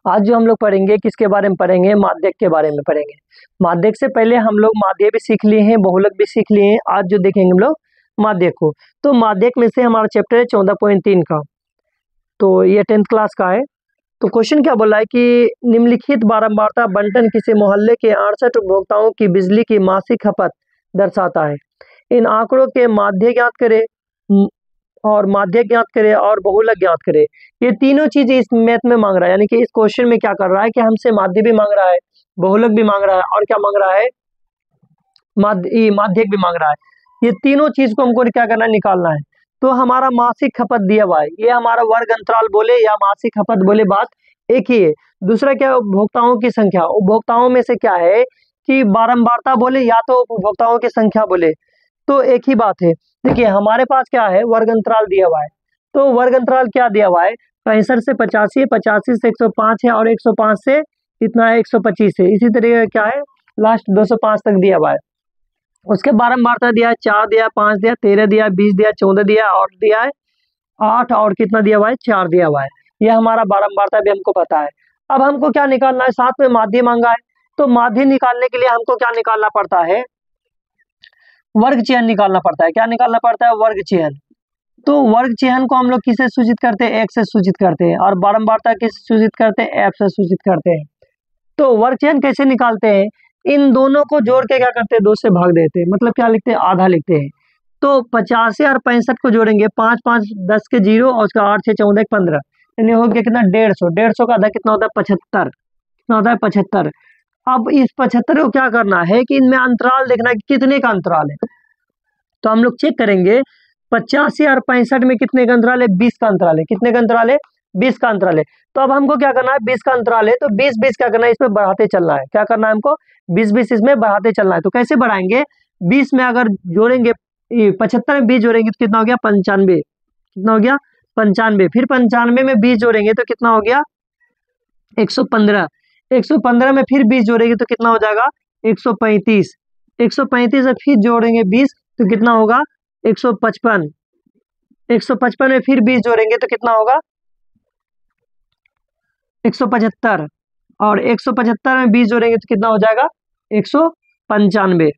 आज जो हम लोग पढ़ेंगे किसके बारे में पढ़ेंगे, माध्यक के बारे में पढ़ेंगे। माध्यक से पहले हम लोग माध्य भी सीख लिए हैं, बहुलक भी सीख लिए हैं। आज जो देखेंगे हम लोग माध्यक को, तो माध्यक में से हमारा चैप्टर है 14.3 का, तो ये 10th क्लास का है। तो क्वेश्चन क्या बोला है कि निम्नलिखित बारंबारता बंटन किसी मोहल्ले के 68 उपभोक्ताओं की बिजली की मासिक खपत दर्शाता है। इन आंकड़ों के माध्य ज्ञात करें और माध्य ज्ञात करे और बहुलक ज्ञात करे। ये तीनों चीज इस मैथ में मांग रहा है, यानी कि इस क्वेश्चन में क्या कर रहा है कि हमसे माध्य भी मांग रहा है, बहुलक भी मांग रहा है और क्या मांग रहा है, माध्यक भी मांग रहा है। ये तीनों चीज को हमको क्या करना है, निकालना है। तो हमारा मासिक खपत दिया हुआ है, ये हमारा वर्ग अंतराल बोले या मासिक खपत बोले बात एक ही है। दूसरा क्या है, उपभोक्ताओं की संख्या। उपभोक्ताओं में से क्या है कि बारंबारता बोले या तो उपभोक्ताओं की संख्या बोले, तो एक ही बात है। देखिए हमारे पास क्या है, वर्ग अंतराल दिया हुआ है। तो वर्ग अंतराल क्या दिया हुआ है, 65 से 85 है, 85 से 105 है और 105 से कितना है, 125 है। इसी तरीके क्या है, लास्ट 205 तक दिया हुआ है। उसके बारंबारता दिया है, 4 दिया, 5 दिया, 13 दिया, 20 दिया, 14 दिया और दिया है 8 और कितना दिया हुआ है, 4 दिया हुआ है। यह हमारा बारंबारता भी हमको पता है। अब हमको क्या निकालना है, साथ में माध्य मांगा है। तो माध्य निकालने के लिए हमको क्या निकालना पड़ता है, वर्ग चिह्न निकालना पड़ता है। क्या निकालना पड़ता है, वर्ग चिह्न। तो वर्ग चिह्न को हम लोग किसे सूचित करते हैं, एक से सूचित करते हैं, और बारंबारता किसे सूचित करते हैं, एफ से सूचित करते हैं। तो वर्ग चिह्न कैसे निकालते हैं, इन दोनों को जोड़ के क्या करते हैं, 2 से भाग देते हैं, मतलब क्या लिखते हैं, आधा लिखते हैं। तो 85 और 65 को जोड़ेंगे, 5 5 10 के 0 और उसका 8 6 14 15, यानी हो गया कितना, 150। 150 का आधा कितना होता है, 75। कितना होता है, 75। अब इस 75 को क्या करना है कि इनमें अंतराल देखना है कि कितने का अंतराल है। तो हम लोग चेक करेंगे 85 और 65 में कितने का अंतराल है, 20 का अंतराल है। कितने का अंतराल है, 20 का अंतराल है। तो अब हमको क्या करना है, 20 का अंतराल है तो 20 20 क्या करना है, इसमें बढ़ाते चलना है। क्या करना है हमको, 20 20 इसमें बढ़ाते चलना है। तो कैसे बढ़ाएंगे, 20 में अगर जोड़ेंगे, 75 में 20 जोड़ेंगे तो कितना हो गया, 95। कितना हो गया, 95। फिर 95 में 20 जोड़ेंगे तो कितना हो गया, 115। 115 में फिर 20 जोड़ेंगे तो कितना हो जाएगा, 135। 135 में फिर जोड़ेंगे 20 तो कितना होगा, 155। 155 में फिर 20 जोड़ेंगे तो कितना होगा, 175। और 175 में 20 जोड़ेंगे तो कितना हो जाएगा, 195।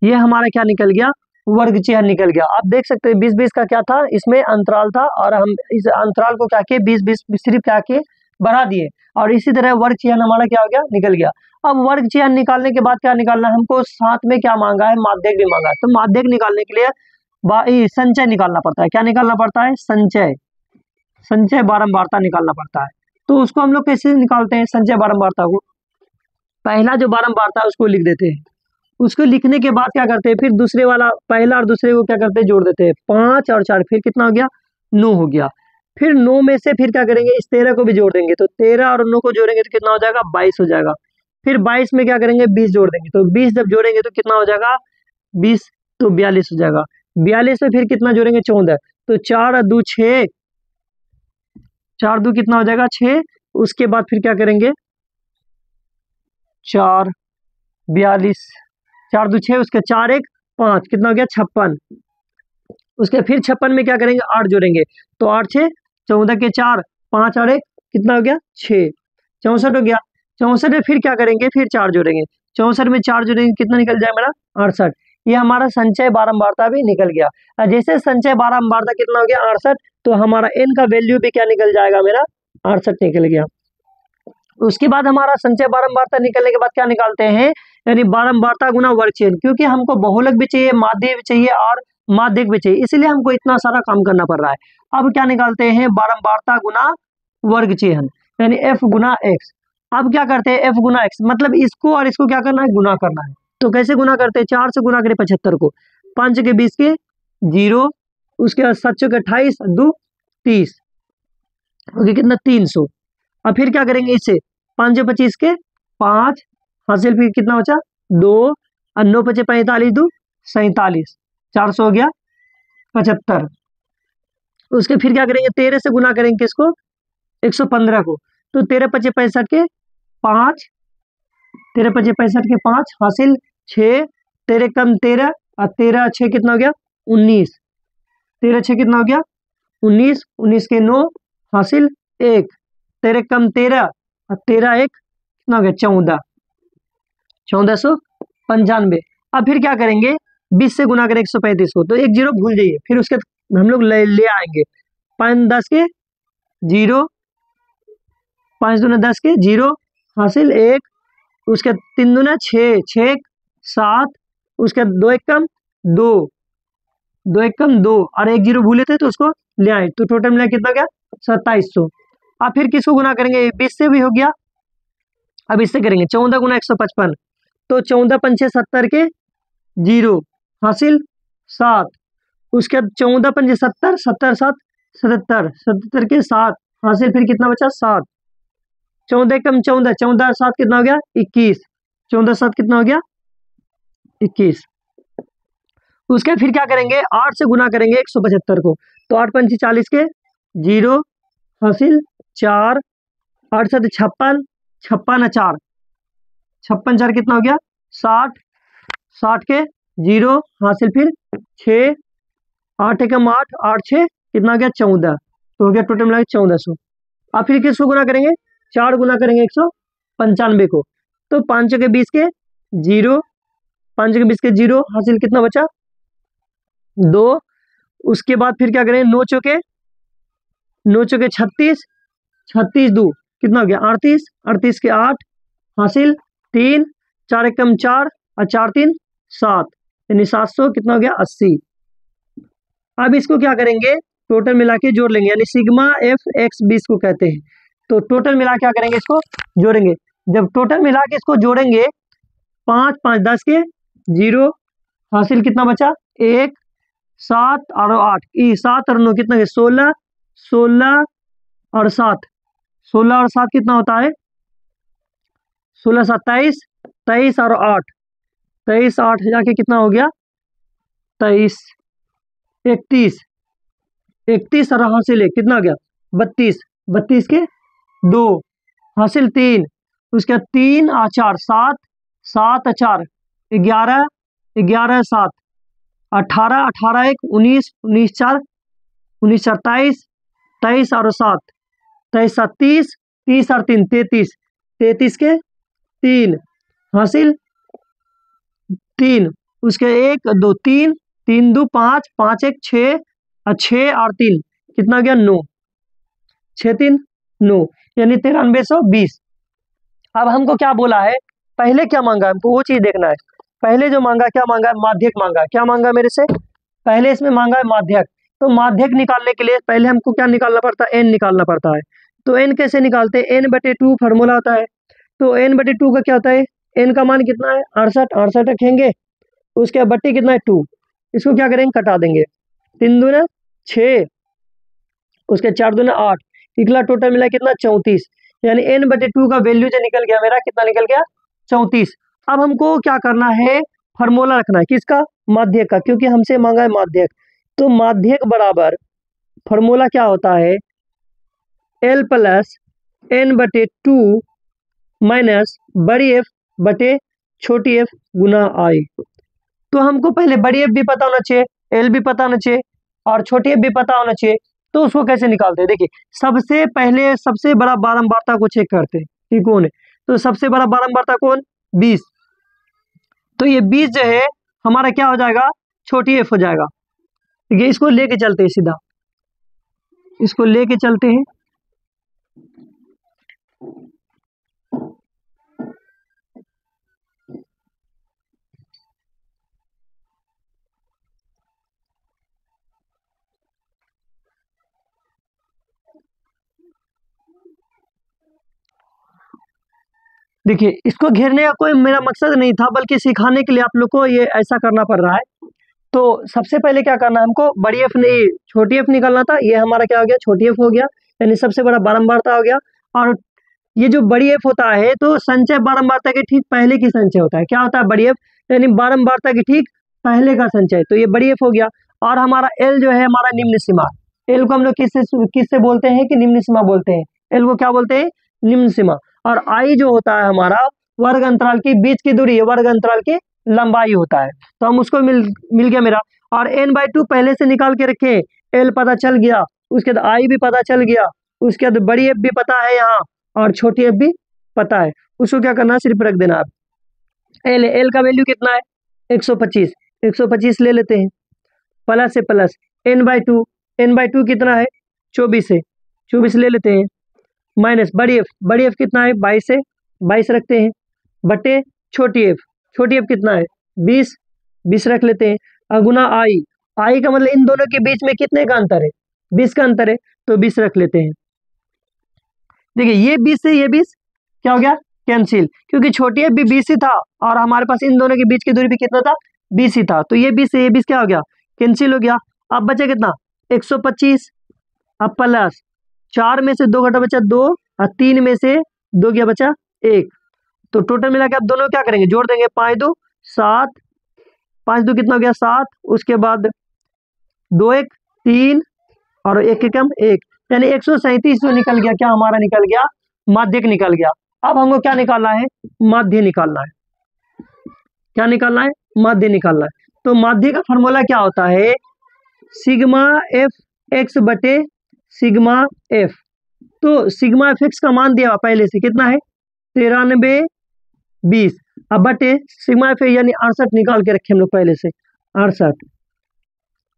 ये हमारा क्या निकल गया, वर्ग चिह्न निकल गया। आप देख सकते हैं 20 20 का क्या था, इसमें अंतराल था और हम इस अंतराल को क्या किए, 20 20 सिर्फ क्या किए, बढ़ा दिए। और इसी तरह वर्ग चिह्न हमारा क्या हो गया, निकल गया। अब वर्ग चिह्न निकालने के बाद क्या निकालना है हमको, साथ में क्या मांगा है, माध्यक भी मांगा है। तो माध्यक निकालने के लिए संचय निकालना पड़ता है। क्या निकालना पड़ता है, संचय। संचय बारंबारता निकालना पड़ता है। तो उसको हम लोग कैसे निकालते हैं, संचय बारंबारता को, पहला जो बारंबारता है उसको लिख देते हैं। उसको लिखने के बाद क्या करते हैं, फिर दूसरे वाला, पहला और दूसरे को क्या करते हैं, जोड़ देते हैं। 5 और 4 फिर कितना हो गया, 9 हो गया। फिर 9 में से फिर क्या करेंगे, इस 13 को भी जोड़ देंगे। तो 13 और 9 को जोड़ेंगे तो कितना हो जाएगा, 22 हो जाएगा। फिर 22 में क्या करेंगे, 20 जोड़ देंगे। तो 20 जब जोड़ेंगे तो कितना हो जाएगा, 20 तो 42 हो जाएगा। 42 में फिर कितना जोड़ेंगे, 14। तो 4 और 2 6, 4 2 कितना हो जाएगा, 6। उसके बाद फिर क्या करेंगे, 4 42, 4 2 6, उसके 4 1 5, कितना हो गया, 56। उसके फिर 56 में क्या करेंगे, 8 जोड़ेंगे। तो 8 6 14 के 4, 5 और 1 कितना हो गया, 6, 64 हो गया। 64 में फिर क्या करेंगे, फिर 4 जोड़ेंगे। 64 में 4 जोड़ेंगे कितना निकल जाए मेरा, 68। ये हमारा संचय बारंबारता भी निकल गया। और जैसे संचय बारंबारता कितना हो गया, 68, तो हमारा n का वैल्यू भी क्या निकल जाएगा, मेरा 68 निकल गया। उसके बाद हमारा संचय बारंबारता निकलने के बाद क्या निकालते हैं, यानी बारंबारता गुना वर्ग चिह्न, क्योंकि हमको बहुलक भी चाहिए, माध्य भी चाहिए और माध्यक भी चाहिए, इसलिए हमको इतना सारा काम करना पड़ रहा है। अब क्या निकालते हैं, बारंबारता गुना वर्ग चिह्न, यानी f गुना x। अब क्या करते हैं, f गुना x, मतलब इसको और इसको क्या करना है, गुना करना है। तो कैसे गुना करते हैं, 4 से गुना करें 75 को, 5 के 20 के 0, उसके बाद 7 के 28, 2 30, ओके कितना, 300। अब फिर क्या करेंगे, इससे 5 25 के 5 हासिल, फिर कितना बचा, 2 और 9 5 45, 2 47, 400 हो गया 75। उसके फिर क्या करेंगे, 13 से गुना करेंगे किसको, 115 को। तो 13 5 65 के 5, 13 5 65 के 5 हासिल 6, 13 कम 13 और 13 6 कितना हो गया, 19। 13 6 कितना हो गया, 19, 19 के 9 हासिल 1, 13 कम 13 और 13 एक कितना हो गया 14, 1495। अब फिर क्या करेंगे, 20 से गुना करें 135 को, तो एक जीरो भूल जाइए, फिर उसके हम लोग ले आएंगे 5 10 के जीरो, 5 दूना 10 के जीरो हासिल एक, उसके 3 दूना 6, 6 7, उसके 2 एक कम 2, 2 एक कम 2, और एक जीरो भूले थे तो उसको ले आए, तो टोटल मिला कितना गया 2700। अब फिर किसको गुना करेंगे, 20 से भी हो गया, अब इससे करेंगे 14 गुना 155, तो 14 पंचे 70 के जीरो हासिल 7, उसके बाद 14 पंचे 70, 70 7 77, 77 के 7 हासिल, फिर कितना बचा 7, 14 कम 14, 14 और 7 कितना हो गया 21, 14 7 कितना हो गया 21। उसके फिर क्या करेंगे, 8 से गुना करेंगे 175 को, तो 8 पंचे 40 के जीरो हासिल 4, 8 7 56, 56 4, 56 4 कितना हो गया 60, 60 के जीरो हासिल फिर 6, 8 एकम 8, 8 6 कितना हो गया 14, तो हो गया टोटल मिला 1400। अब फिर किसको गुना करेंगे, 4 गुना करेंगे 195 को, तो 5 के 20 के जीरो, 5 के 20 के जीरो हासिल कितना बचा 2, उसके बाद फिर क्या करेंगे 9 चौके 36, 36 2 कितना हो गया 38, 38 के 8 हासिल 3, 4 एकम 4 और 4 3 7, यानी 700 कितना हो गया 80। अब इसको क्या करेंगे, टोटल मिला के जोड़ लेंगे, यानी सिग्मा एफ एक्स 20 को कहते हैं, तो टोटल मिला क्या करेंगे इसको जोड़ेंगे, जब टोटल मिला के इसको जोड़ेंगे 5 5 10 के जीरो हासिल कितना बचा 1, 7 और 8, 7 और 9 कितना 16, 16 और 7, 16 और 7 कितना होता है 16 27, 23 और 8, 23 8 जाके कितना हो गया 23, 31, 31 और हासिल कितना हो गया 32, 32 के 2 हासिल 3, उसके 3 और 4 7, 7 और 4 11, 11 7 18, 18 1 19, 19 4 19 4 23, 23 और 7 23 7 30, 30 और 3 33, 33 के 3 हासिल 3, उसके 1 2 3, 3 2 5, 5 1 6 और 6 और 3 कितना गया 9, 6 3 9, यानी 9320। अब हमको क्या बोला है, पहले क्या मांगा है, हमको वो चीज देखना है, पहले जो मांगा क्या मांगा है, माध्यक मांगा, क्या मांगा मेरे से, पहले इसमें मांगा है माध्यक, तो माध्यक निकालने के लिए पहले हमको क्या निकालना पड़ता है, एन निकालना पड़ता है, तो एन कैसे निकालते हैं, एन बटे 2 फार्मूला होता है, तो एन बटे 2 का क्या होता है, एन का मान कितना है 68, 68 रखेंगे, उसके बट्टी कितना है 2, इसको क्या करेंगे कटा देंगे, 3 दूना 6, उसके 4 दूना 8, निकला टोटल मिला कितना 34, यानी एन बटे 2 का वैल्यू जो निकल गया मेरा कितना निकल गया 34। अब हमको क्या करना है, फार्मूला रखना है किसका, माध्यक का, क्योंकि हमसे मांगा है माध्यक, तो माध्यक बराबर फार्मूला क्या होता है, एल प्लस एन बटे 2 माइनस बड़ी एफ बटे छोटी एफ गुना आई। तो हमको पहले बड़ी एफ भी पता होना चाहिए, एल भी पता होना चाहिए और छोटी एफ भी पता होना चाहिए, तो उसको कैसे निकालते हैं, देखिए सबसे पहले सबसे बड़ा बारंबारता को चेक करते हैं कि कौन है, तो सबसे बड़ा बारंबारता कौन 20, तो ये 20 जो है हमारा क्या हो जाएगा छोटी एफ हो जाएगा, ठीक है, इसको लेके चलते हैं सीधा, इसको लेके चलते हैं, देखिए इसको घेरने का कोई मेरा मकसद नहीं था, बल्कि सिखाने के लिए आप लोग को ये ऐसा करना पड़ रहा है। तो सबसे पहले क्या करना है हमको, बड़ी एफ नहीं छोटी एफ निकालना था, ये हमारा क्या हो गया छोटी एफ हो गया, यानी सबसे बड़ा बारंबारता हो गया। और ये जो बड़ी एफ होता है तो संचय बारंबारता के ठीक पहले की संचय होता है, क्या होता है बड़ी एफ, यानी बारंबारता के ठीक पहले का संचय, तो ये बड़ी एफ हो गया। और हमारा एल जो है हमारा निम्न सीमा, एल को हम लोग किससे बोलते हैं कि निम्न सीमा बोलते हैं, एल को क्या बोलते हैं निम्न सीमा। और आई जो होता है हमारा वर्ग अंतराल के बीच की दूरी है, वर्ग अंतराल की लंबाई होता है, तो हम उसको मिल गया मेरा। और n/2 पहले से निकाल के रखे, एल पता चल गया, उसके बाद आई भी पता चल गया, उसके बाद बड़ी एफ भी पता है यहाँ और छोटी एफ भी पता है, उसको क्या करना है, सिर्फ रख देना आप। एल है, एल का वैल्यू कितना है 125, 125 ले लेते हैं, प्लस से plus N by two, N by two कितना है 24 है, 24 ले लेते हैं, माइनस बड़ी एफ कितना है 22 है, 22 रखते हैं, बटे छोटी एफ, छोटी एफ कितना है 20, 20 रख लेते हैं, अगुना आई, आई का मतलब इन दोनों के बीच में कितने का अंतर है 20 का अंतर है, तो 20 रख लेते हैं। देखिए ये 20 से ये 20 क्या हो गया कैंसिल, क्योंकि छोटी एफ भी 20 ही था और हमारे पास इन दोनों के बीच की दूरी भी कितना था 20 ही था, तो ये 20 से ये 20 क्या हो गया कैंसिल हो गया। अब बचा कितना 125, अब प्लस 4 में से 2 घटा बचा 2 और 3 में से 2 गया बचा 1, तो टोटल मिला के आप दोनों क्या करेंगे जोड़ देंगे, 5 2 7, 5 2 कितना हो गया 7, उसके बाद 2 1 3 और 1 के कम 1, यानी 137 जो निकल गया, क्या हमारा निकल गया माध्यक निकल गया। अब हमको क्या निकालना है माध्य निकालना है, क्या निकालना है माध्य निकालना है। तो माध्य का फॉर्मूला क्या होता है सिग्मा एफ एक्स बटे सिग्मा एफ, तो सिग्मा एफ एक्स का मान दिया पहले से कितना है 93 20, अब बटे सिग्मा एफ यानी 68 निकाल के रखे हम लोग पहले से 68।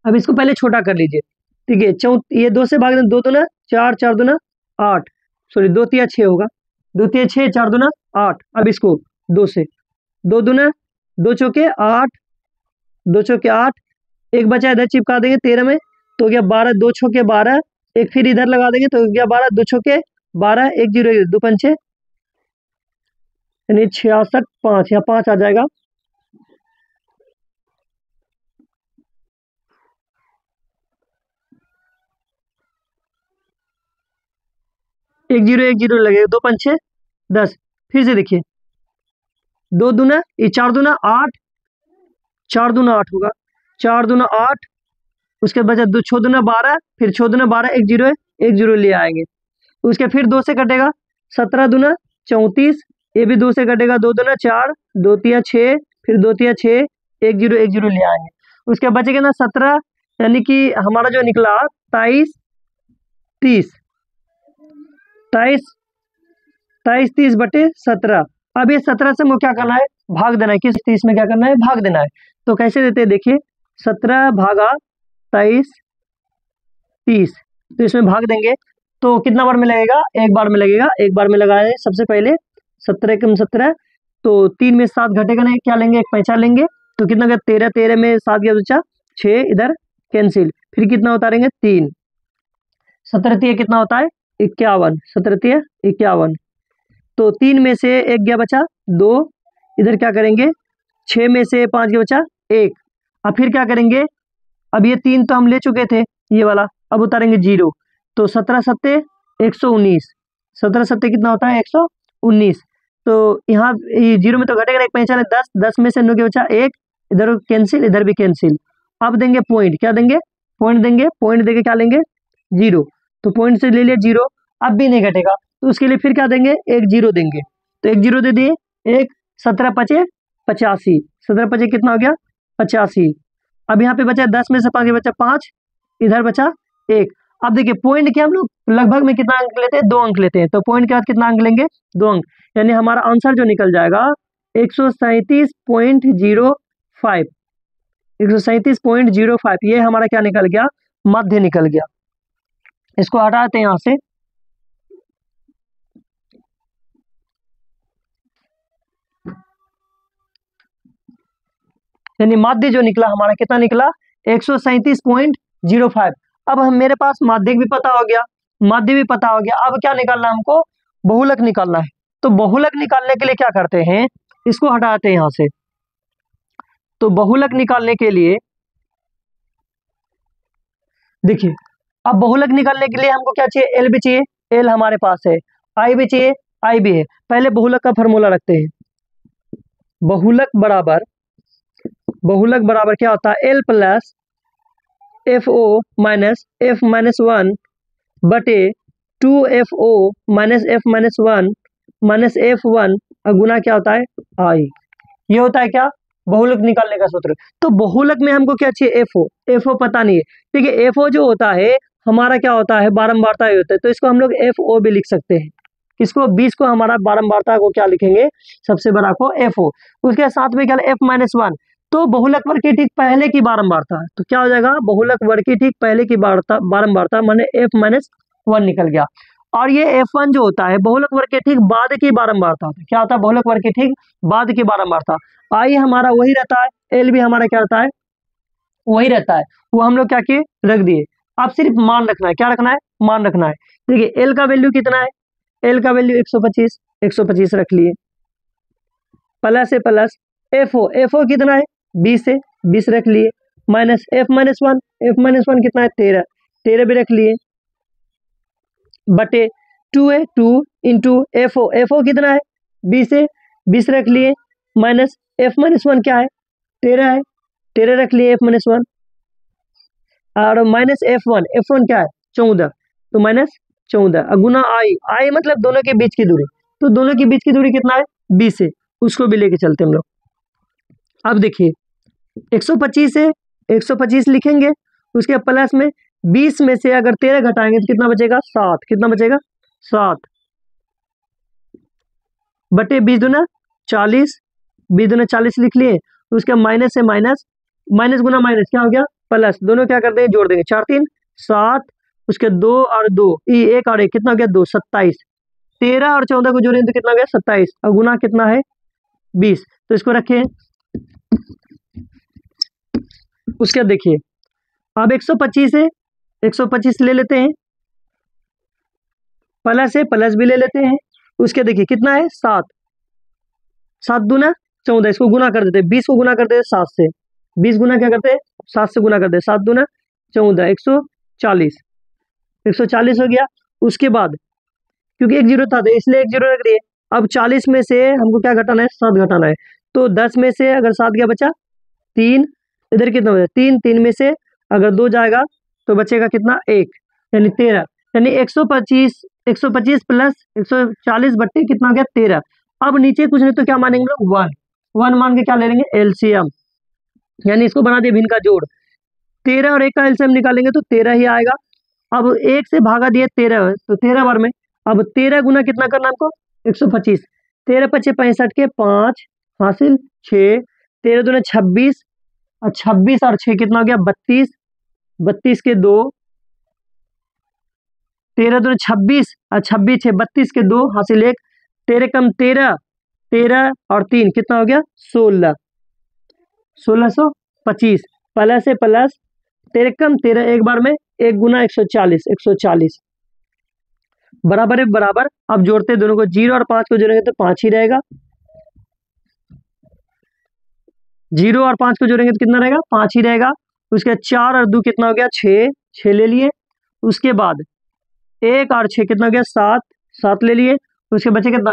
अब इसको पहले छोटा कर लीजिए, ठीक है, ये 2 से भाग दें, 2 दूना 4, 4 दूना 8, सॉरी 2 तिया 6 होगा, 2 तिया 6, 4 दूना 8, अब इसको 2 से 2 दूना 2 चौके 8, 2 चौके 8, एक बचा इधर चिपका देंगे 13 में, तो गया 12, 2 चौके 12, एक फिर इधर लगा देंगे तो गया 12, 2 चौके 12, 1 0 2 पंचे यानी 66 5, या 5 आ जाएगा, एक जीरो लगेगा, 2 पंचे 10, फिर से देखिए 2 दूना ये 4 दूना 8, 4 दूना 8 होगा, 4 दूना 8, उसके बाद 2 6 दूना 12, फिर 6 दूना 12, 1 0 है 1 0 ले आएंगे, उसके फिर 2 से कटेगा 17 दूना 34, ये भी 2 से कटेगा 2 दूना 4, 2 तिया 6, फिर 2 तिया 6, 1 0 ले आएंगे, उसके बचेगा ना 17, यानी कि हमारा जो निकला 23 30, 23 30 बटे 17। अब ये 17 से मुझे क्या करना है भाग देना है, किस 30 में क्या करना है भाग देना है, तो कैसे देते हैं देखिए 17 भागा 23 30, तो इसमें भाग देंगे तो कितना बार में लगेगा एक बार में लगेगा, एक बार में लगाए सबसे पहले 17 कम 17, तो 3 में 7 घटेगा नहीं, क्या लेंगे एक पैंचा लेंगे, तो कितना गया 13, 13 में 7 गया बच्चा 6, इधर कैंसिल, फिर कितना उतारेंगे 3, 17 तिया कितना होता है 51, 17 तिया 51, तो 3 में से 1 गया बचा 2, इधर क्या करेंगे 6 में से 5 गया बचा 1, अब फिर क्या करेंगे, अब ये 3 तो हम ले चुके थे ये वाला, अब उतारेंगे 0, तो 17 सत्ते 119, 17 सत्ते कितना होता है 119, तो यहाँ 0 में तो घटेगा एक पहचान है 10, 10 में से 9 गया बचा 1, इधर कैंसिल इधर भी कैंसिल, अब देंगे पॉइंट, क्या देंगे पॉइंट देंगे, पॉइंट देके क्या लेंगे 0, तो पॉइंट से ले लिया 0, अब भी नहीं घटेगा तो उसके लिए फिर क्या देंगे 1 0 देंगे, तो 1 0 दे दिए, 1 17 5 85, 17 5 कितना हो गया 85, अब यहाँ पे बचा 10 में से 5 बचा 5, इधर बचा 1, अब देखिए पॉइंट के हम लोग लगभग में कितना अंक लेते हैं 2 अंक लेते हैं, तो पॉइंट के बाद कितना अंक लेंगे 2 अंक, यानी हमारा आंसर जो निकल जाएगा 137.05, 137.05, ये हमारा क्या निकल गया मध्य निकल गया। इसको हटाते हैं यहाँ से, यानी माध्य जो निकला हमारा कितना निकला 137.05। अब हम मेरे पास माध्यक भी पता हो गया, माध्य भी पता हो गया, अब क्या निकालना है हमको बहुलक निकालना है, तो बहुलक निकालने के लिए क्या करते हैं इसको हटाते हैं यहाँ से, तो बहुलक निकालने के लिए देखिए, अब बहुलक निकालने के लिए हमको क्या चाहिए एल भी चाहिए, एल हमारे पास है, आई भी चाहिए, आई भी है, पहले बहुलक का फॉर्मूला रखते हैं, बहुलक बराबर क्या होता है L plus F O minus F minus 1 बटे 2FO minus F minus 1 minus F1 गुना क्या होता है आई, ये होता है क्या बहुलक निकालने का सूत्र। तो बहुलक में हमको क्या चाहिए FO पता नहीं है, ठीक है, FO जो होता है हमारा क्या होता है बारंबारता ही होता है, तो इसको हम लोग FO भी लिख सकते हैं, किसको 20 को हमारा बारंबारता को क्या लिखेंगे, सबसे बड़ा को FO। उसके साथ में क्या F-1, तो बहुलक वर्ग की ठीक पहले की बारंबारता, तो क्या हो जाएगा बहुलक वर्ग की ठीक पहले की बारंबारता माने F-1 निकल गया। और ये F1 जो होता है बहुलक वर्ग के ठीक बाद की बारंबारता होता है, क्या होता है बहुलक वर्ग के ठीक बाद की बारंबारता। आई हमारा वही रहता है, एल भी हमारा क्या रहता है वही रहता है, वो हम लोग क्या किए रख दिए। अब सिर्फ मान रखना है, क्या रखना है मान रखना है। देखिए एल का वैल्यू कितना है, एल का वैल्यू 125 रख लिए, प्लस है प्लस एफओ कितना है 20 रख लिए, माइनस F-1 कितना है 13 भी रख लिए, बटे 2 है 2 इंटू एफओ कितना है 20 रख लिए, माइनस F-1 क्या है 13 रख लिए F-1, और माइनस F1 क्या है 14, तो माइनस 14 गुना आई मतलब दोनों के बीच की दूरी, तो दोनों के बीच की दूरी कितना है 20 है, उसको भी लेके चलते हम लोग। अब देखिए 125 है 125 लिखेंगे, उसके प्लस में 20 में से अगर 13 घटाएंगे तो कितना बचेगा 7, कितना बचेगा 7, बटे 20 दूना 40 लिख लिए, उसके माइनस से माइनस गुना माइनस क्या हो गया प्लस, दोनों क्या करते हैं जोड़ देंगे 4 3 7, उसके 2 और 2 1 और 1 कितना हो गया 2 27, 13 और 14 को जोड़ेंगे तो कितना हो गया 27, और गुना कितना है 20, तो इसको रखें। उसके देखिए अब 125 है 125 ले लेते हैं, प्लस है प्लस भी ले लेते हैं, उसके देखिए कितना है 7 दूना 14, इसको गुना कर देते हैं 20 को गुना करते हैं 7 से, 20 गुना क्या करते हैं 7 से गुना करते हैं, 7 दूना 14 140 हो गया। उसके बाद क्योंकि एक जीरो था तो इसलिए एक जीरो रख दिए, अब 40 में से हमको क्या घटाना है 7 घटाना है, तो 10 में से अगर 7 गया बचा 3, इधर कितना बचा 3 में से अगर 2 जाएगा तो बचेगा कितना 1, यानी 13, यानी 125 प्लस 140 बट्टे कितना हो गया 13। अब नीचे कुछ नहीं तो क्या मानेंगे लोग 1 मान के क्या ले लेंगे एलसीएम, यानी इसको बना दिए भिन्न का जोड़, 13 और 1 का एलसीएम निकालेंगे तो 13 ही आएगा। अब 1 से भागा दिए 13 तो 13 बार में, अब 13 गुना कितना करना हमको 125, 13 पचे 65 के 5 हासिल 6, 13 दूना 26 और 26 और 6 कितना हो गया 32 के 2, 13 दूना 26 और 26 6 32 के 2 हासिल 1, 13 कम 13 और 3 कितना हो गया 1625, प्लस है प्लस 13 कम 13 एक बार में 1 गुना 140 बराबर है बराबर। अब जोड़ते दोनों को 0 और 5 को जोड़ेंगे तो 5 ही रहेगा, 0 और 5 को जोड़ेंगे तो कितना रहेगा 5 ही रहेगा। उसके 4 और 2 कितना हो गया 6 ले लिए, उसके बाद 1 और 6 कितना हो गया 7 ले लिए, उसके बचे कितना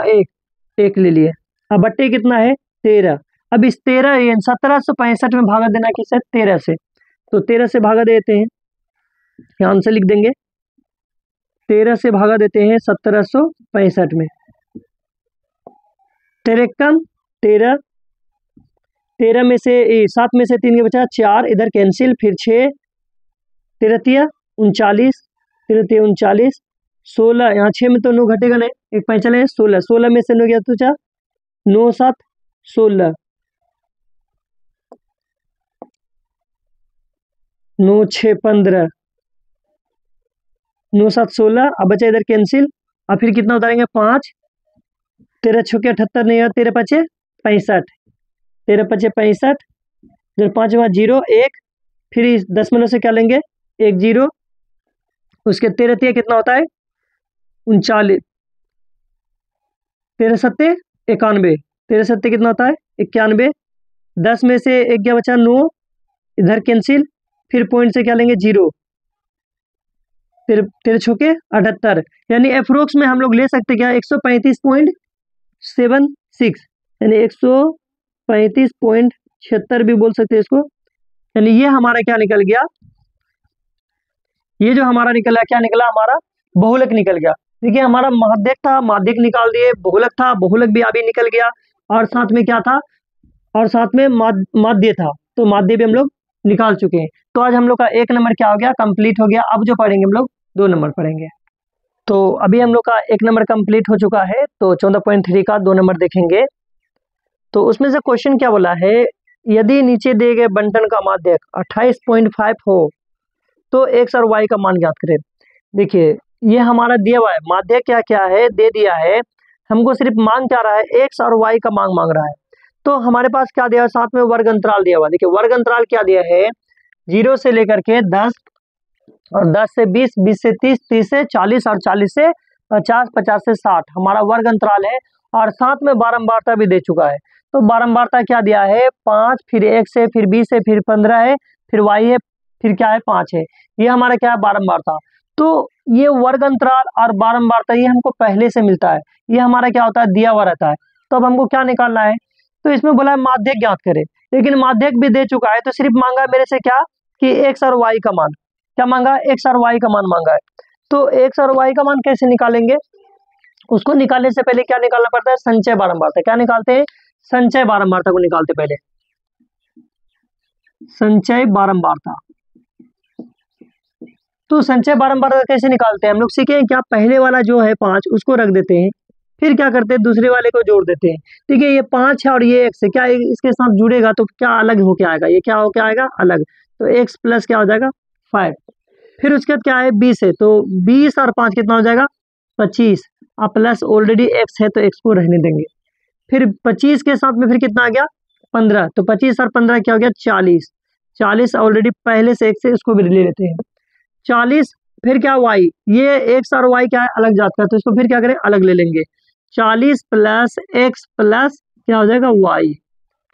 1 ले लिए, अब बट्टे कितना है 13। अब इस 1765 में भागा देना किससे 13 से, तो 13 से भागा देते हैं, ध्यान से लिख देंगे 13 से भागा देते हैं 1765 में, 13 कम 13 में से 7 में से 3 के बचा 4, इधर कैंसिल, फिर 6 13 39 16, यहाँ 6 में तो 9 घटेगा नहीं, एक पैंचा लें 16 में से 9 गया तो 4 9 7 16 9 6 15 9 7 16, अब बचा इधर कैंसिल, अब फिर कितना उतारेंगे 5, 13 छुके 78 नहीं है, 13 पचे 65, इधर 5 वहाँ 0 1, फिर इस 10 में से क्या लेंगे 1 0, उसके 13 3 कितना होता है 39, 13 7 91, 13 7 कितना होता है 91, 10 में से 1 क्या बचा 9, इधर कैंसिल, फिर पॉइंट से क्या लेंगे 0, 13 छुके 78, यानी अप्रोक्स में हम लोग ले सकते क्या 135.76, यानी 135.76 भी बोल सकते हैं इसको, यानी ये हमारा क्या निकल गया, ये जो हमारा निकला क्या निकला हमारा बहुलक निकल गया। देखिए हमारा माध्यक था, माध्यक निकाल दिए, बहुलक था, बहुलक भी अभी निकल गया, और साथ में क्या था, और साथ में माध्य था, तो माध्य भी हम लोग निकाल चुके हैं। तो आज हम लोग का 1 नंबर क्या हो गया कंप्लीट हो गया। अब जो पढ़ेंगे हम लोग 2 नंबर पढ़ेंगे। तो अभी हम लोग का 1 नंबर कंप्लीट हो चुका है, तो 14.3 का 2 नंबर देखेंगे। तो उसमें से क्वेश्चन क्या बोला है, यदि नीचे दिए गए बंटन का माध्यक 28.5 हो तो एक्स और वाई का मान ज्ञात करें। देखिए ये हमारा दिया हुआ है, माध्यक क्या क्या है दे दिया है, हमको सिर्फ मांग क्या रहा है, एक्स और वाई का मांग रहा है। तो हमारे पास क्या दिया है, साथ में वर्ग अंतराल दिया हुआ। देखिए वर्ग अंतराल क्या दिया है, 0 से लेकर के 10 और 10 से 20, 20 से 30, 30 से 40 और 40 से 50, 50 से 60 हमारा वर्ग अंतराल है। और साथ में बारंबारता भी दे चुका है। तो बारंबारता क्या दिया है, 5, फिर 1 से, फिर 20 है, फिर 15 है, फिर y है, फिर क्या है 5 है। ये हमारा क्या है बारंबारता। तो ये वर्ग अंतराल और बारंबारता ये हमको पहले से मिलता है, ये हमारा क्या होता है दिया हुआ रहता है। तो अब हमको क्या निकालना है, तो इसमें बोला है माध्यक ज्ञात करें, लेकिन माध्यक भी दे चुका है। तो सिर्फ मांगा है मेरे से क्या कि एक्स और वाई का मान, क्या मांगा, एक्स और वाई का मान मांगा है। तो एक्स और वाई का मान कैसे निकालेंगे, उसको निकालने से पहले क्या निकालना पड़ता है, संचय बारंबारता। क्या निकालते हैं, संचय बारंबारता को निकालते पहले, संचय बारंबारता। तो संचय बारंबारता कैसे निकालते हैं हम लोग सीखे क्या, पहले वाला जो है 5 उसको रख देते हैं, फिर क्या करते हैं दूसरे वाले को जोड़ देते हैं। ठीक है, ये 5 है और ये x है, क्या इसके साथ जुड़ेगा तो क्या अलग होके आएगा, ये क्या होके आएगा अलग। तो x प्लस क्या हो जाएगा 5। फिर उसके बाद क्या है 20 है, तो 20 और 5 कितना हो जाएगा 25, और प्लस ऑलरेडी x है तो x को रहने देंगे। फिर 25 के साथ में फिर कितना आ गया 15, तो 25 और 15 क्या हो गया 40, 40 ऑलरेडी पहले से x है उसको भी ले लेते हैं 40। फिर क्या y, ये x और y क्या है अलग जात का, तो इसको फिर क्या करें अलग ले लेंगे, 40 प्लस x प्लस क्या हो जाएगा y।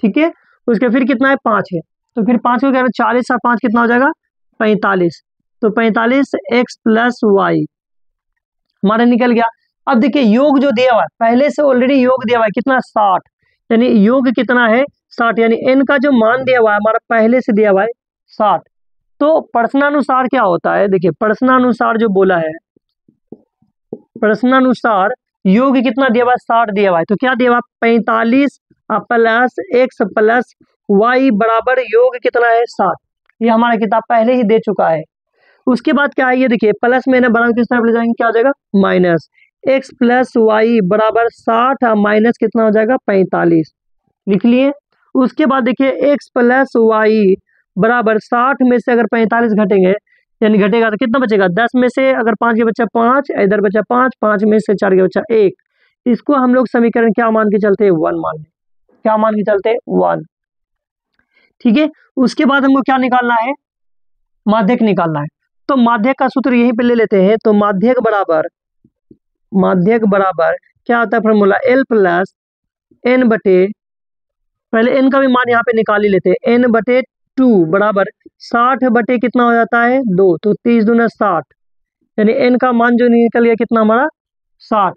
ठीक है, उसके फिर कितना है 5 है, तो फिर 5 को क्या करें 40 और 5 कितना हो जाएगा 45, तो 45 x प्लस y हमारा निकल गया। अब देखिए योग जो दिया हुआ है पहले से ऑलरेडी योग दिया हुआ है कितना 60, यानी योग कितना है 60, यानी n का जो मान दिया हुआ है हमारा पहले से दिया हुआ है 60। तो प्रश्नानुसार क्या होता है, देखिए प्रश्नानुसार जो बोला है, प्रश्नानुसार योग कितना दिया हुआ है 60 दिया हुआ है, तो क्या दिया हुआ 45 प्लस x प्लस y बराबर योग कितना है 60। ये हमारा किताब पहले ही दे चुका है। उसके बाद क्या है, ये देखिए प्लस में ना बराबर किस तरफ ले जाएंगे, क्या हो जाएगा माइनस x प्लस वाई बराबर 60 और माइनस कितना हो जाएगा 45, लिख लिए। उसके बाद देखिए x प्लस वाई बराबर 60 में से अगर 45 घटेंगे यानी घटेगा तो कितना बचेगा 10 में से अगर 5 के बच्चा 5, इधर बचा 5, 5 में से 4 के बच्चा 1, इसको हम लोग समीकरण क्या मान के चलते हैं 1 मान, क्या मान के चलते हैं 1। ठीक है, उसके बाद हमको क्या निकालना है, माध्यक निकालना है। तो माध्यक का सूत्र यहीं पे ले लेते हैं, तो माध्यक बराबर क्या होता है फॉर्मूला L प्लस n बटे, पहले n का भी मान यहाँ पे निकाल ही लेते हैं, n बटे 2 बराबर 60 बटे कितना हो जाता है 2, तो 30 दूना 60, यानी n का मान जो निकल गया कितना हमारा 60।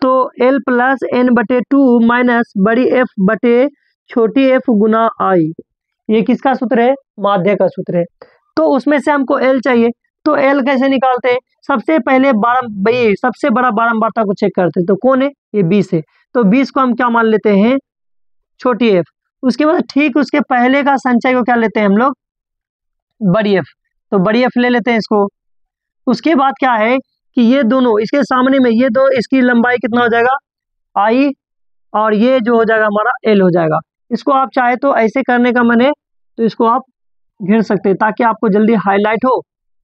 तो L प्लस n बटे 2 माइनस बड़ी f बटे छोटी f गुना i, ये किसका सूत्र है, माध्यक का सूत्र है। तो उसमें से हमको L चाहिए, तो L कैसे निकालते हैं, सबसे पहले सबसे बड़ा बारंबारता को चेक करते हैं, तो कौन है ये 20 है, तो 20 को हम क्या मान लेते हैं छोटी f। उसके बाद ठीक उसके पहले का संचय को क्या लेते हैं हम लोग बड़ी f, तो बड़ी f ले लेते हैं इसको। उसके बाद क्या है कि ये दोनों इसके सामने में ये दो, इसकी लंबाई कितना हो जाएगा i, और ये जो हो जाएगा हमारा L हो जाएगा। इसको आप चाहे तो ऐसे करने का मन है तो इसको आप घेर सकते हैं ताकि आपको जल्दी हाईलाइट हो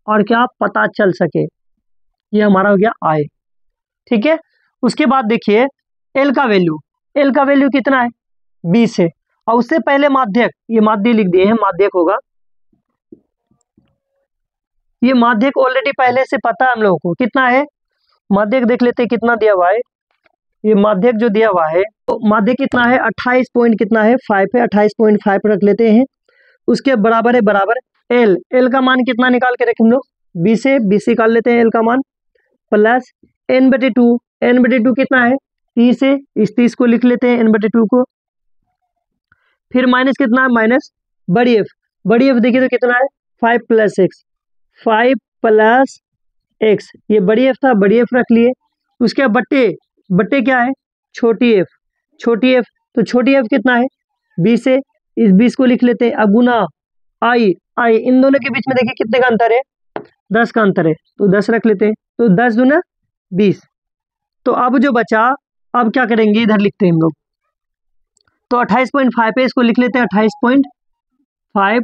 और क्या पता चल सके। ये हमारा हो गया I। ठीक है, उसके बाद देखिए L का वैल्यू कितना है 20 है, और उससे पहले माध्यक, ये माध्यक लिख दिए हैं, माध्यक होगा, ये माध्यक ऑलरेडी पहले से पता है हम लोगों को कितना है, माध्यक देख लेते हैं कितना दिया हुआ है। ये माध्यक जो दिया हुआ है तो माध्यक कितना है 28 पॉइंट कितना है 5 है, 28.5 रख लेते हैं। उसके बराबर है बराबर L का मान कितना निकाल के रखें हम लोग 20 है, 20 निकाल लेते हैं L का मान, प्लस n बटे 2 कितना है 30 है, इस 30 को लिख लेते हैं n बटे 2 को, फिर माइनस कितना है माइनस बड़ी f देखिए तो कितना है 5 प्लस x, ये बड़ी f था, बड़ी f रख लिए। उसके बट्टे क्या है छोटी f, तो छोटी f कितना है 20 है, इस 20 को लिख लेते हैं, अगुना i, इन दोनों के बीच में देखिए कितने का अंतर है 10 का अंतर है, तो 10 रख लेते हैं, तो 10 दूना 20। तो अब जो बचा, अब क्या करेंगे, इधर लिखते हैं हम लोग। तो 28.5 है, इसको लिख लेते हैं 28.5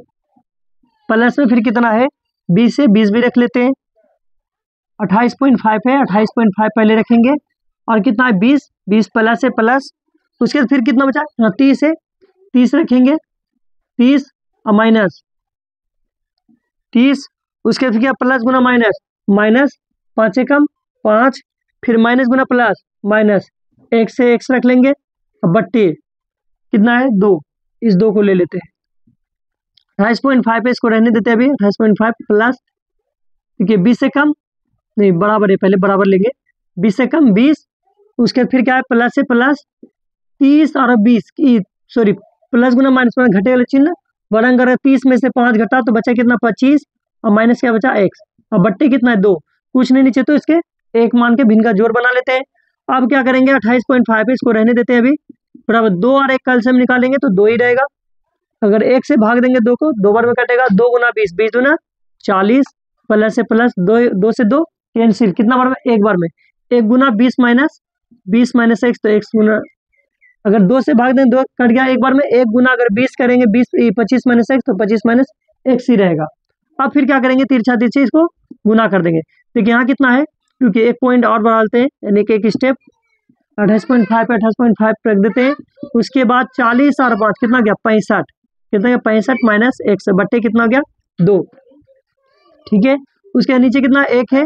प्लस में फिर कितना है 20 है, 20 भी रख लेते हैं। 28.5 है, 28.5 पहले रखेंगे और कितना है 20, 20 प्लस है प्लस, उसके बाद फिर कितना बचा 30 है, 30 रखेंगे, 30 और माइनस 30, उसके बाद फिर क्या प्लस गुना माइनस, माइनस 5 से कम 5, फिर माइनस गुना प्लस माइनस, एक से x रख लेंगे और बट्टे कितना है 2, इस 2 को ले लेते हैं। 28.5 है, इसको रहने देते हैं अभी। 28.5 प्लस, देखिए 20 से कम नहीं, बराबर है, पहले बराबर लेंगे, 20 से कम 20, उसके बाद फिर क्या है प्लस से प्लस 30 और 20 की, सॉरी प्लस गुना माइनस में घटे वाले चिन्ह, वरन अगर 30 में से 5 घटा तो बचा कितना 25 और माइनस क्या बचा x, और बट्टे कितना है 2, कुछ नहीं नीचे, तो इसके एक मान के भिन्न का जोड़ बना लेते हैं। अब क्या करेंगे 28.5 है, इसको रहने देते हैं अभी, बराबर 2 और 1 कल से हम निकालेंगे तो 2 ही रहेगा। अगर 1 से भाग देंगे 2 को, 2 बार में कटेगा, 2 गुना 20, 20 दूना 40, प्लस से प्लस 2 से 2 कैंसिल, कितना बार में, एक बार में, 1 गुना 20 माइनस 20 माइनस x, तो x गुना, अगर 2 से भाग दें 2 कट गया एक बार में, 1 गुना अगर 20 करेंगे 25 माइनस x, तो 25 माइनस x ही रहेगा। अब फिर क्या करेंगे तिरछा तिरछी इसको गुना कर देंगे। देखिए यहाँ कितना है, क्योंकि एक पॉइंट और बढ़ाते हैं, यानी कि एक स्टेप 28.5 पे 28.5 रख देते हैं, उसके बाद 40 और 5 कितना गया 65, कितना गया 65 माइनस x, बट्टे कितना गया 2, ठीक है। उसके नीचे कितना 1 है,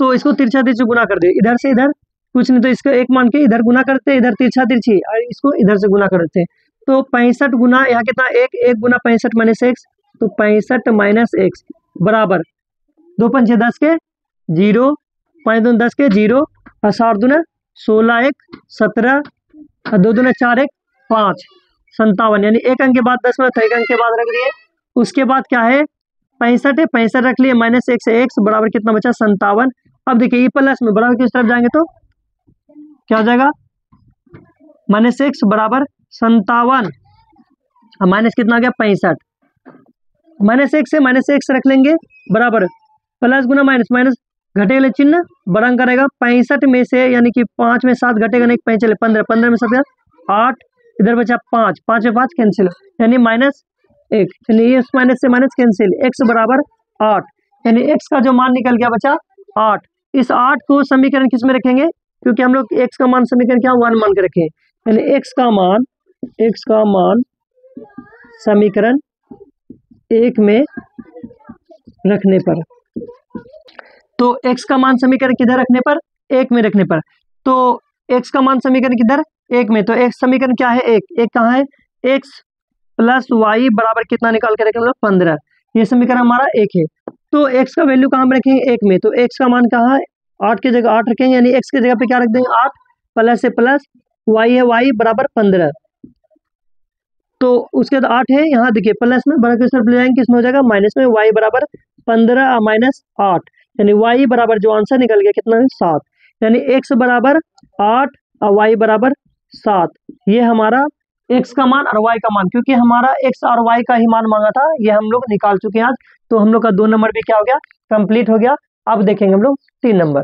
तो इसको तिरछा तिरछी गुना कर दे, इधर से इधर, कुछ नहीं तो इसको 1 मान के इधर गुना करते हैं, इधर तिरछा तिरछी, और इसको इधर से गुना करते हैं, तो 65 गुना यहाँ कितना 1 गुना 65 माइनस x, तो 65 माइनस x बराबर 2 पंचे 10 के 0, 5 दूना 10 के 0, और 7 दूना 16, 1 17, और 2 दूना 4, 1 5, 57, यानी एक अंक के बाद 10 मिनट, एक अंक के बाद रख दिए। उसके बाद क्या है 65 है, 65 रख लिए, माइनस 1 से x बराबर कितना बचा 57। अब देखिए ये प्लस में बराबर किस तरफ जाएंगे तो क्या हो जाएगा, माइनस x बराबर 57, माइनस कितना आ गया 65, माइनस x से माइनस x रख लेंगे, बराबर प्लस गुना माइनस, माइनस घटे वाले चिन्ह बड़ा अंक रहेगा, 65 में से, यानी कि 5 में 7 घटेगा नहीं, 5 चले 15, 15 में 7 8, इधर बचा 5, 5 में 5 कैंसिल, यानी माइनस 1, यानी ये माइनस से माइनस कैंसिल, x बराबर 8, यानी x का जो मान निकल गया बचा 8। इस 8 को समीकरण किस में रखेंगे, क्योंकि हम लोग x का मान समीकरण क्या 1 मान के रखे, यानी x का मान समीकरण 1 में रखने पर, तो x का मान समीकरण किधर रखने पर 1 में रखने पर, तो x का मान समीकरण किधर 1 में, तो x समीकरण क्या है 1 कहाँ है, x प्लस वाई बराबर कितना निकाल के रखेंगे 15, ये समीकरण हमारा 1 है। तो x का वैल्यू कहाँ में रखेंगे 1 में, तो x का मान कहाँ है 8 की जगह 8 रखेंगे, यानी x की जगह पे क्या रख देंगे 8, प्लस से प्लस y है y बराबर 15, तो उसके बाद 8 है, यहाँ देखिए प्लस में बड़ा किस तरफ ले जाएंगे, किसमें हो जाएगा माइनस में, y बराबर 15 माइनस 8, यानी y बराबर जो आंसर निकल गया कितना है 7, यानी x बराबर 8 और y बराबर 7, ये हमारा x का मान और y का मान, क्योंकि हमारा x और y का ही मान मांगा था, ये हम लोग निकाल चुके हैं आज। तो हम लोग का 2 नंबर भी क्या हो गया कंप्लीट हो गया। अब देखेंगे हम लोग 3 नंबर।